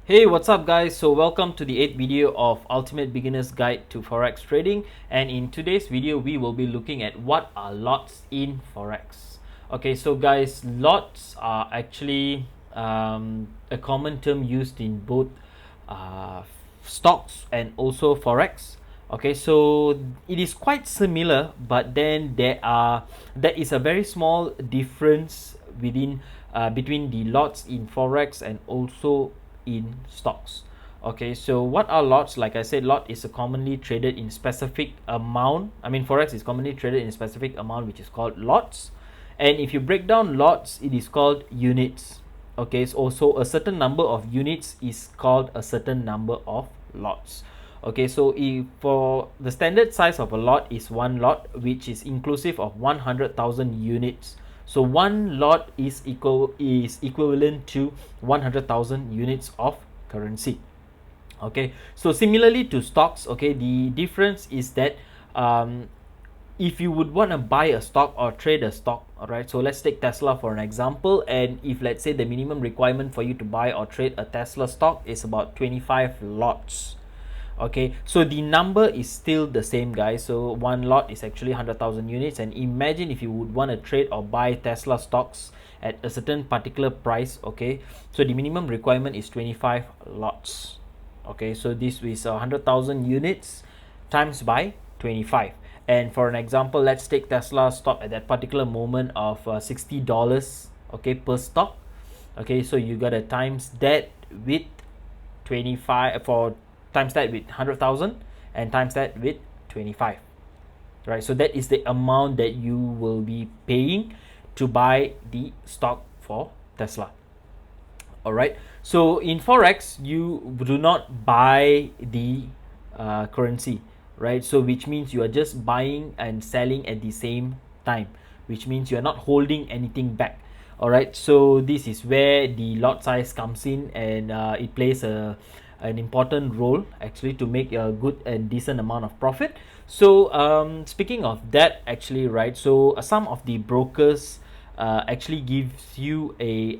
Hey, what's up guys? So welcome to the 8th video of Ultimate Beginner's Guide to Forex Trading, and in today's video we will be looking at what are lots in Forex. Okay, so guys, lots are actually a common term used in both uh, stocks and also Forex. Okay, so it is quite similar, but then there is a very small difference between the lots in Forex and also in stocks. Okay, so what are lots? Like I said, lot is a commonly traded in specific amount. Forex is commonly traded in a specific amount, which is called lots. And if you break down lots, it is called units. Okay, so also a certain number of units is called a certain number of lots. Okay, so if for the standard size of a lot is one lot, which is inclusive of 100,000 units. So one lot is equivalent to 100,000 units of currency. Okay, so similarly to stocks, okay, the difference is that if you would want to buy a stock or trade a stock, all right, so let's take Tesla for an example. And if let's say the minimum requirement for you to buy or trade a Tesla stock is about 25 lots. Okay, so the number is still the same, guys. So one lot is actually 100,000 units, and imagine if you would want to trade or buy Tesla stocks at a certain particular price. Okay, so the minimum requirement is 25 lots. Okay, so this is 100,000 units times by 25. And for an example, let's take Tesla stock at that particular moment of $60, okay, per stock. Okay, so you gotta times that with 25 for times that with 100,000 and times that with 25, right? So that is the amount that you will be paying to buy the stock for Tesla. All right, so in Forex you do not buy the currency, right? So which means you are just buying and selling at the same time, which means you are not holding anything back. All right, so this is where the lot size comes in, and it plays an important role actually to make a good and decent amount of profit. So speaking of that, actually, right, so some of the brokers actually gives you a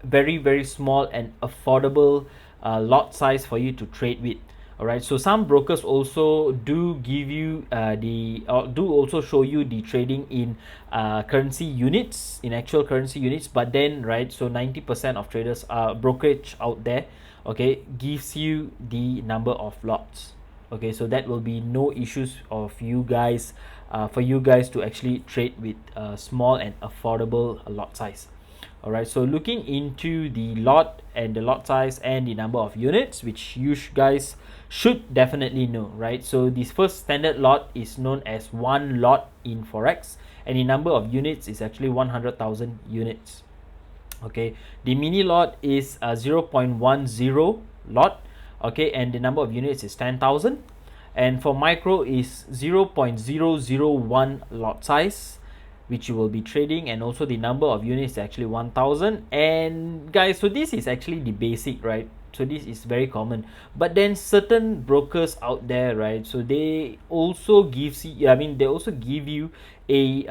very small and affordable lot size for you to trade with. All right, so some brokers also do give you do also show you the trading in currency units, in actual currency units. But then, right, so 90% of traders brokerage out there, okay, gives you the number of lots. Okay, so that will be no issues of you guys for you guys to actually trade with small and affordable lot size. All right, so looking into the lot and the lot size and the number of units, which you guys should definitely know, right? So this first standard lot is known as one lot in Forex, and the number of units is actually 100,000 units. Okay, the mini lot is a 0.10 lot, okay, and the number of units is 10,000. And for micro is 0.001 lot size, which you will be trading, and also the number of units is actually 1000. And guys, so this is actually the basic, right? So this is very common. But then certain brokers out there, right, so they also give you a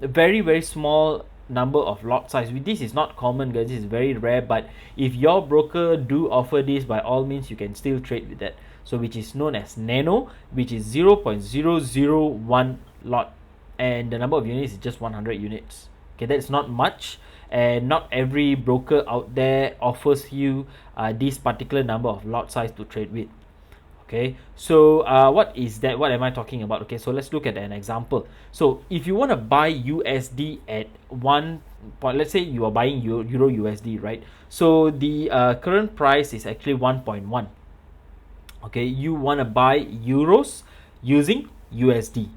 very small number of lot size. This is not common, guys, this is very rare, but if your broker do offer this, by all means you can still trade with that. So which is known as nano, which is 0.001 lot, and the number of units is just 100 units. Okay, that's not much, and not every broker out there offers you this particular number of lot size to trade with. Okay, so what is that? What am I talking about? Okay, so let's look at an example. So if you want to buy USD at one point, let's say you are buying Euro USD, right? So the current price is actually 1.1. Okay, you want to buy euros using USD.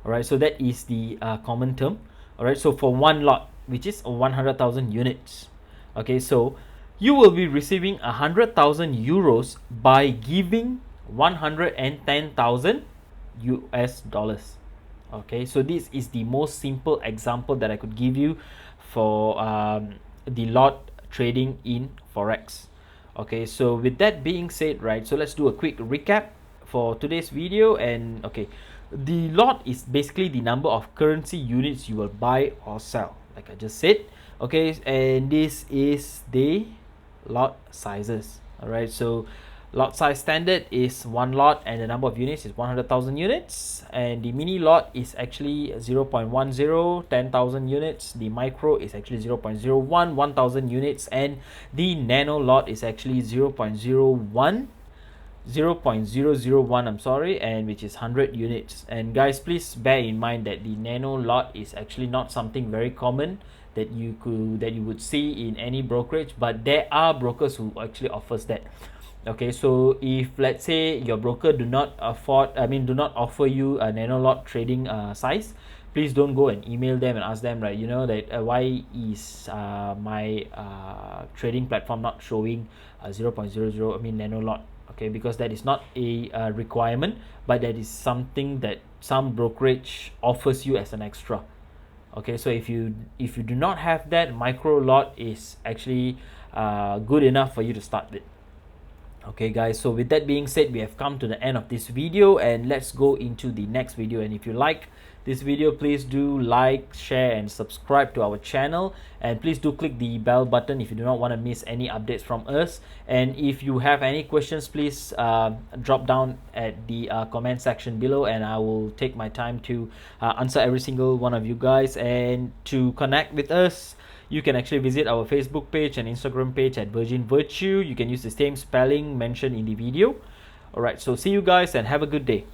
All right, so that is the common term. All right, so for one lot, which is 100,000 units. Okay, so you will be receiving 100,000 euros by giving 110,000 US dollars. Okay, so this is the most simple example that I could give you for the lot trading in Forex. Okay, so with that being said, right, so let's do a quick recap for today's video. And okay, the lot is basically the number of currency units you will buy or sell, like I just said. Okay, and this is the lot sizes. All right, so lot size standard is 1 lot and the number of units is 100,000 units, and the mini lot is actually 0.10, 10,000 units. The micro is actually 0.01, 1,000 units, and the nano lot is actually 0.01, 0.001, I'm sorry, and which is 100 units. And guys, please bear in mind that the nano lot is actually not something very common that you would see in any brokerage, but there are brokers who actually offers that. Okay, so if let's say your broker do not offer you a nano lot trading size, please don't go and email them and ask them, right, you know, that why is my trading platform not showing 0.00, nano lot. Okay, because that is not a requirement, but that is something that some brokerage offers you as an extra. Okay, so if you do not have that, micro lot is actually good enough for you to start with. Okay guys, so with that being said, we have come to the end of this video, and let's go into the next video. And if you like this video, please do like, share and subscribe to our channel, and please do click the bell button if you do not want to miss any updates from us. And if you have any questions, please drop down at the comment section below, and I will take my time to answer every single one of you guys. And to connect with us, you can actually visit our Facebook page and Instagram page at Virgin Virtue. You can use the same spelling mentioned in the video. Alright, so see you guys and have a good day.